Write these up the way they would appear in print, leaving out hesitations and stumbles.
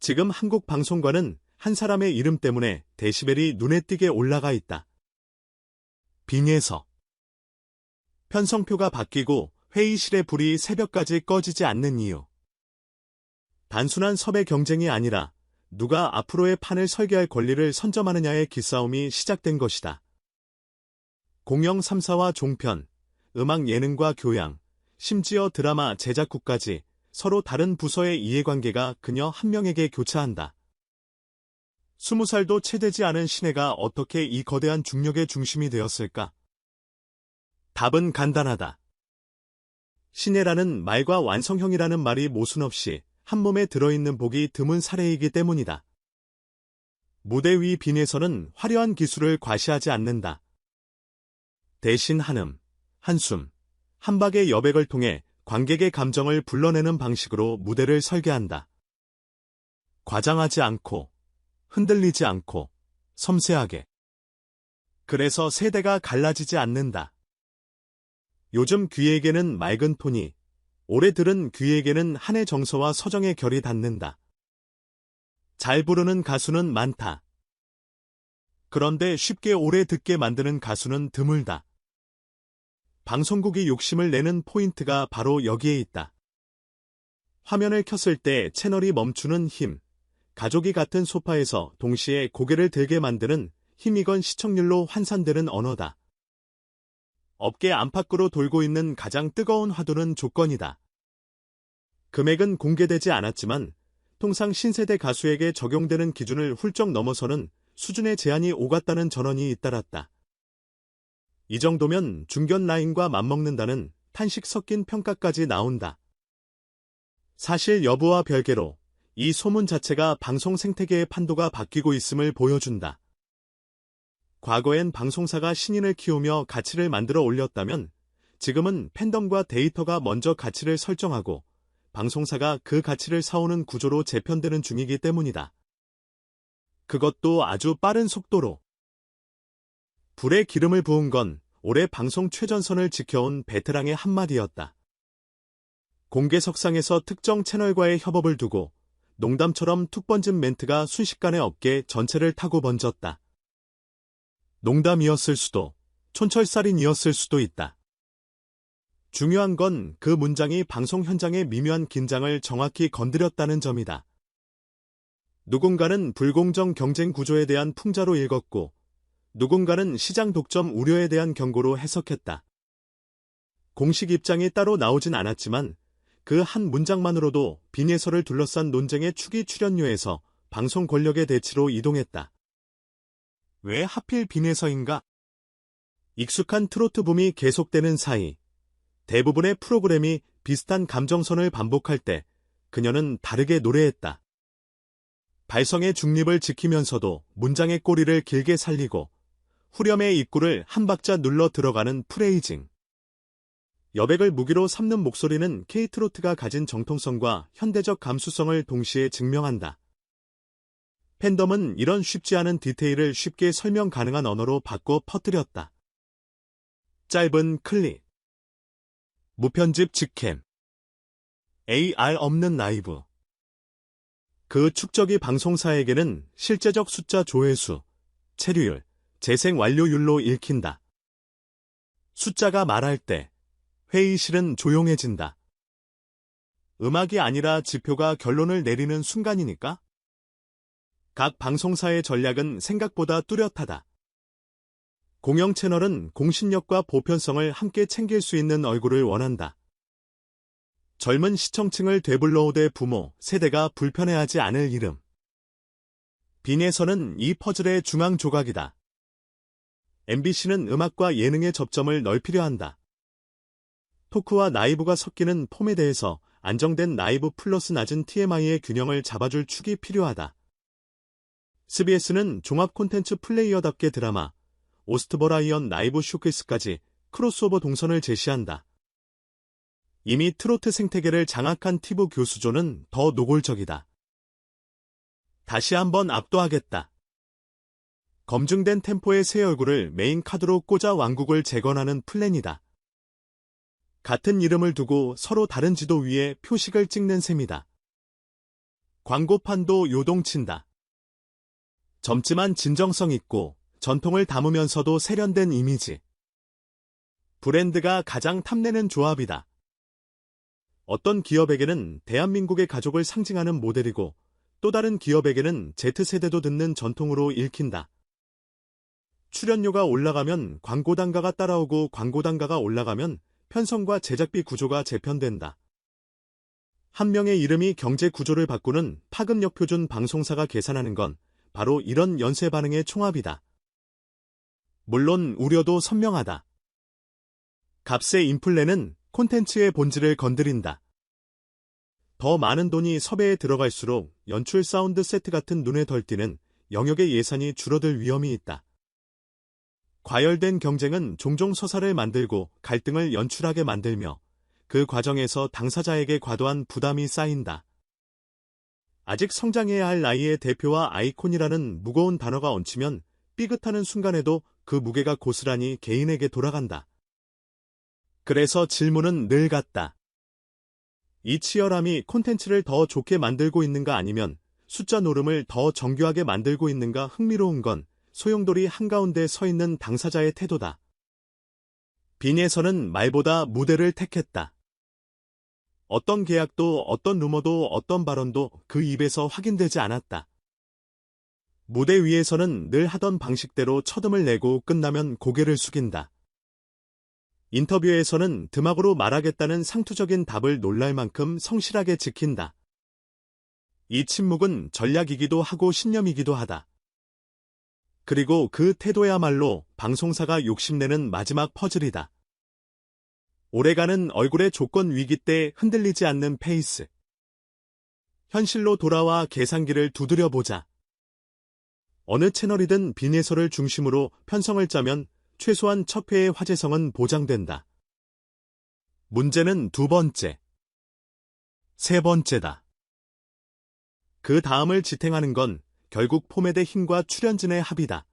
지금 한국 방송과는 한 사람의 이름 때문에 데시벨이 눈에 띄게 올라가 있다. 빙에서 편성표가 바뀌고 회의실의 불이 새벽까지 꺼지지 않는 이유. 단순한 섭외 경쟁이 아니라 누가 앞으로의 판을 설계할 권리를 선점하느냐의 기싸움이 시작된 것이다. 공영 3사와 종편, 음악 예능과 교양, 심지어 드라마 제작국까지 서로 다른 부서의 이해관계가 그녀 한 명에게 교차한다. 20살도 채 되지 않은 신혜가 어떻게 이 거대한 중력의 중심이 되었을까? 답은 간단하다. 신혜라는 말과 완성형이라는 말이 모순없이 한 몸에 들어있는 복이 드문 사례이기 때문이다. 무대 위 빈에서는 화려한 기술을 과시하지 않는다. 대신 한음, 한숨, 한 박의 여백을 통해 관객의 감정을 불러내는 방식으로 무대를 설계한다. 과장하지 않고, 흔들리지 않고, 섬세하게. 그래서 세대가 갈라지지 않는다. 요즘 귀에게는 맑은 톤이, 오래 들은 귀에게는 한의 정서와 서정의 결이 닿는다. 잘 부르는 가수는 많다. 그런데 쉽게 오래 듣게 만드는 가수는 드물다. 방송국이 욕심을 내는 포인트가 바로 여기에 있다. 화면을 켰을 때 채널이 멈추는 힘, 가족이 같은 소파에서 동시에 고개를 들게 만드는 힘이건 시청률로 환산되는 언어다. 업계 안팎으로 돌고 있는 가장 뜨거운 화두는 조건이다. 금액은 공개되지 않았지만 통상 신세대 가수에게 적용되는 기준을 훌쩍 넘어서는 수준의 제한이 오갔다는 전언이 잇따랐다. 이 정도면 중견 라인과 맞먹는다는 탄식 섞인 평가까지 나온다. 사실 여부와 별개로 이 소문 자체가 방송 생태계의 판도가 바뀌고 있음을 보여준다. 과거엔 방송사가 신인을 키우며 가치를 만들어 올렸다면 지금은 팬덤과 데이터가 먼저 가치를 설정하고 방송사가 그 가치를 사오는 구조로 재편되는 중이기 때문이다. 그것도 아주 빠른 속도로. 불에 기름을 부은 건 올해 방송 최전선을 지켜온 베테랑의 한마디였다. 공개석상에서 특정 채널과의 협업을 두고 농담처럼 툭 번진 멘트가 순식간에 업계 전체를 타고 번졌다. 농담이었을 수도, 촌철살인이었을 수도 있다. 중요한 건 그 문장이 방송 현장의 미묘한 긴장을 정확히 건드렸다는 점이다. 누군가는 불공정 경쟁 구조에 대한 풍자로 읽었고, 누군가는 시장 독점 우려에 대한 경고로 해석했다. 공식 입장이 따로 나오진 않았지만 그 한 문장만으로도 빈예설을 둘러싼 논쟁의 축이 출연료에서 방송 권력의 대치로 이동했다. 왜 하필 빈예서인가? 익숙한 트로트 붐이 계속되는 사이 대부분의 프로그램이 비슷한 감정선을 반복할 때 그녀는 다르게 노래했다. 발성의 중립을 지키면서도 문장의 꼬리를 길게 살리고 후렴의 입구를 한 박자 눌러 들어가는 프레이징. 여백을 무기로 삼는 목소리는 K트로트가 가진 정통성과 현대적 감수성을 동시에 증명한다. 팬덤은 이런 쉽지 않은 디테일을 쉽게 설명 가능한 언어로 바꿔 퍼뜨렸다. 짧은 클립, 무편집 직캠, AR 없는 라이브. 그 축적이 방송사에게는 실제적 숫자 조회수, 체류율, 재생 완료율로 읽힌다. 숫자가 말할 때 회의실은 조용해진다. 음악이 아니라 지표가 결론을 내리는 순간이니까? 각 방송사의 전략은 생각보다 뚜렷하다. 공영 채널은 공신력과 보편성을 함께 챙길 수 있는 얼굴을 원한다. 젊은 시청층을 되불러오되 부모, 세대가 불편해하지 않을 이름. 빈에서는 이 퍼즐의 중앙 조각이다. MBC는 음악과 예능의 접점을 넓히려 한다. 토크와 라이브가 섞이는 폼에 대해서 안정된 라이브 플러스 낮은 TMI의 균형을 잡아줄 축이 필요하다. CBS는 종합 콘텐츠 플레이어답게 드라마, 오스트버라이언 라이브 쇼케이스까지 크로스오버 동선을 제시한다. 이미 트로트 생태계를 장악한 티브 교수조는 더 노골적이다. 다시 한번 압도하겠다. 검증된 템포의 새 얼굴을 메인 카드로 꽂아 왕국을 재건하는 플랜이다. 같은 이름을 두고 서로 다른 지도 위에 표식을 찍는 셈이다. 광고판도 요동친다. 젊지만 진정성 있고 전통을 담으면서도 세련된 이미지. 브랜드가 가장 탐내는 조합이다. 어떤 기업에게는 대한민국의 가족을 상징하는 모델이고 또 다른 기업에게는 Z세대도 듣는 전통으로 읽힌다. 출연료가 올라가면 광고 단가가 따라오고 광고 단가가 올라가면 편성과 제작비 구조가 재편된다. 한 명의 이름이 경제 구조를 바꾸는 파급력 표준 방송사가 계산하는 건 바로 이런 연쇄 반응의 총합이다. 물론 우려도 선명하다. 값의 인플레는 콘텐츠의 본질을 건드린다. 더 많은 돈이 섭외에 들어갈수록 연출 사운드 세트 같은 눈에 덜 띄는 영역의 예산이 줄어들 위험이 있다. 과열된 경쟁은 종종 서사를 만들고 갈등을 연출하게 만들며 그 과정에서 당사자에게 과도한 부담이 쌓인다. 아직 성장해야 할 나이의 대표와 아이콘이라는 무거운 단어가 얹히면 삐긋하는 순간에도 그 무게가 고스란히 개인에게 돌아간다. 그래서 질문은 늘 같다. 이 치열함이 콘텐츠를 더 좋게 만들고 있는가 아니면 숫자 노름을 더 정교하게 만들고 있는가. 흥미로운 건 소용돌이 한가운데 서 있는 당사자의 태도다. 빈에서는 말보다 무대를 택했다. 어떤 계약도 어떤 루머도 어떤 발언도 그 입에서 확인되지 않았다. 무대 위에서는 늘 하던 방식대로 첫음을 내고 끝나면 고개를 숙인다. 인터뷰에서는 드막으로 말하겠다는 상투적인 답을 놀랄 만큼 성실하게 지킨다. 이 침묵은 전략이기도 하고 신념이기도 하다. 그리고 그 태도야말로 방송사가 욕심내는 마지막 퍼즐이다. 오래가는 얼굴의 조건 위기 때 흔들리지 않는 페이스. 현실로 돌아와 계산기를 두드려보자. 어느 채널이든 빈예설을 중심으로 편성을 짜면 최소한 첫 회의 화제성은 보장된다. 문제는 두 번째, 세 번째다. 그 다음을 지탱하는 건 결국 포맷의 힘과 출연진의 합이다.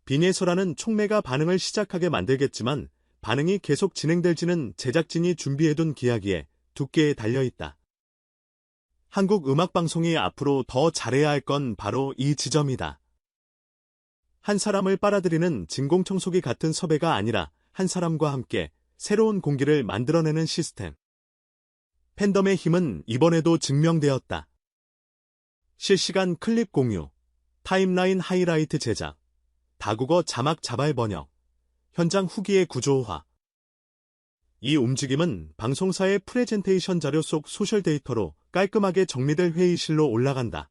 빈예설하는 촉매가 반응을 시작하게 만들겠지만 반응이 계속 진행될지는 제작진이 준비해둔 기약이에 두께에 달려있다. 한국 음악방송이 앞으로 더 잘해야 할 건 바로 이 지점이다. 한 사람을 빨아들이는 진공청소기 같은 섭외가 아니라 한 사람과 함께 새로운 공기를 만들어내는 시스템. 팬덤의 힘은 이번에도 증명되었다. 실시간 클립 공유, 타임라인 하이라이트 제작, 다국어 자막 자발 번역, 현장 후기의 구조화. 이 움직임은 방송사의 프레젠테이션 자료 속 소셜 데이터로 깔끔하게 정리될 회의실로 올라간다.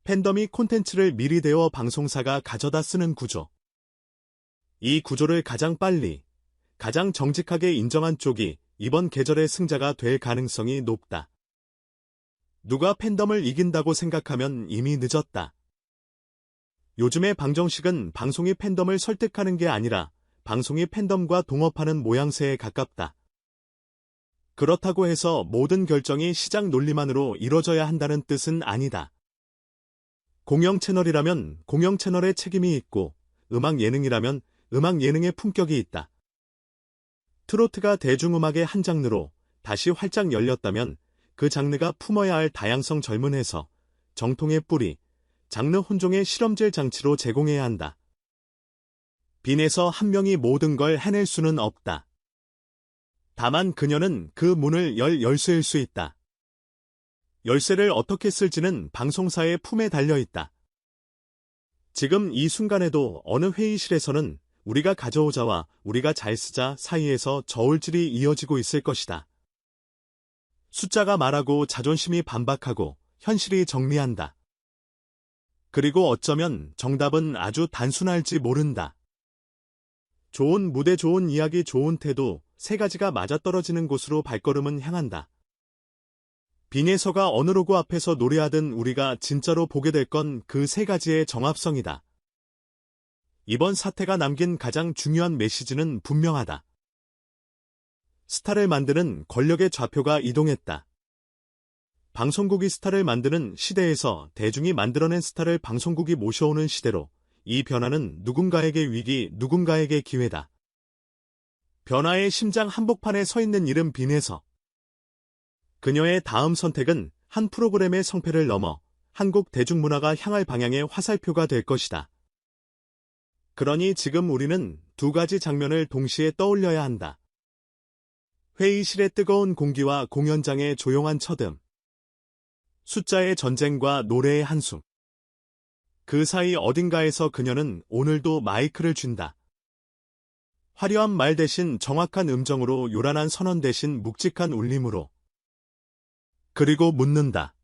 팬덤이 콘텐츠를 미리 데워 방송사가 가져다 쓰는 구조. 이 구조를 가장 빨리, 가장 정직하게 인정한 쪽이 이번 계절의 승자가 될 가능성이 높다. 누가 팬덤을 이긴다고 생각하면 이미 늦었다. 요즘의 방정식은 방송이 팬덤을 설득하는 게 아니라 방송이 팬덤과 동업하는 모양새에 가깝다. 그렇다고 해서 모든 결정이 시장 논리만으로 이뤄져야 한다는 뜻은 아니다. 공영 채널이라면 공영 채널의 책임이 있고 음악 예능이라면 음악 예능의 품격이 있다. 트로트가 대중음악의 한 장르로 다시 활짝 열렸다면 그 장르가 품어야 할 다양성 젊은 해석, 정통의 뿌리, 장르 혼종의 실험질 장치로 제공해야 한다. 빈에서 한 명이 모든 걸 해낼 수는 없다. 다만 그녀는 그 문을 열 열쇠일 수 있다. 열쇠를 어떻게 쓸지는 방송사의 품에 달려있다. 지금 이 순간에도 어느 회의실에서는 우리가 가져오자와 우리가 잘 쓰자 사이에서 저울질이 이어지고 있을 것이다. 숫자가 말하고 자존심이 반박하고 현실이 정리한다. 그리고 어쩌면 정답은 아주 단순할지 모른다. 좋은 무대, 좋은 이야기, 좋은 태도, 세 가지가 맞아떨어지는 곳으로 발걸음은 향한다. 빈예서가 어느 로고 앞에서 노래하든 우리가 진짜로 보게 될 건 그 세 가지의 정합성이다. 이번 사태가 남긴 가장 중요한 메시지는 분명하다. 스타를 만드는 권력의 좌표가 이동했다. 방송국이 스타를 만드는 시대에서 대중이 만들어낸 스타를 방송국이 모셔오는 시대로 이 변화는 누군가에게 위기, 누군가에게 기회다. 변화의 심장 한복판에 서 있는 이름 빈에서. 그녀의 다음 선택은 한 프로그램의 성패를 넘어 한국 대중문화가 향할 방향의 화살표가 될 것이다. 그러니 지금 우리는 두 가지 장면을 동시에 떠올려야 한다. 회의실의 뜨거운 공기와 공연장의 조용한 쳐듬. 숫자의 전쟁과 노래의 한숨. 그 사이 어딘가에서 그녀는 오늘도 마이크를 쥔다. 화려한 말 대신 정확한 음정으로, 요란한 선언 대신 묵직한 울림으로. 그리고 묻는다.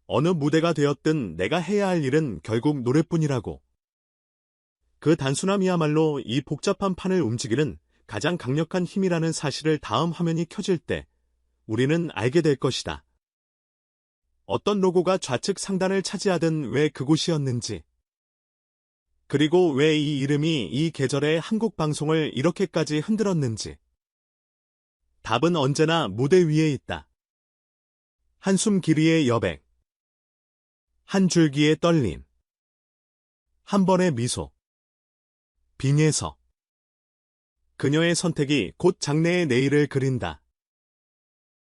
어느 무대가 되었든 내가 해야 할 일은 결국 노래뿐이라고. 그 단순함이야말로 이 복잡한 판을 움직이는 가장 강력한 힘이라는 사실을 다음 화면이 켜질 때 우리는 알게 될 것이다. 어떤 로고가 좌측 상단을 차지하든 왜 그곳이었는지. 그리고 왜 이 이름이 이 계절의 한국 방송을 이렇게까지 흔들었는지. 답은 언제나 무대 위에 있다. 한숨 길이의 여백. 한 줄기의 떨림. 한 번의 미소. 빙에서. 그녀의 선택이 곧 장래의 내일을 그린다.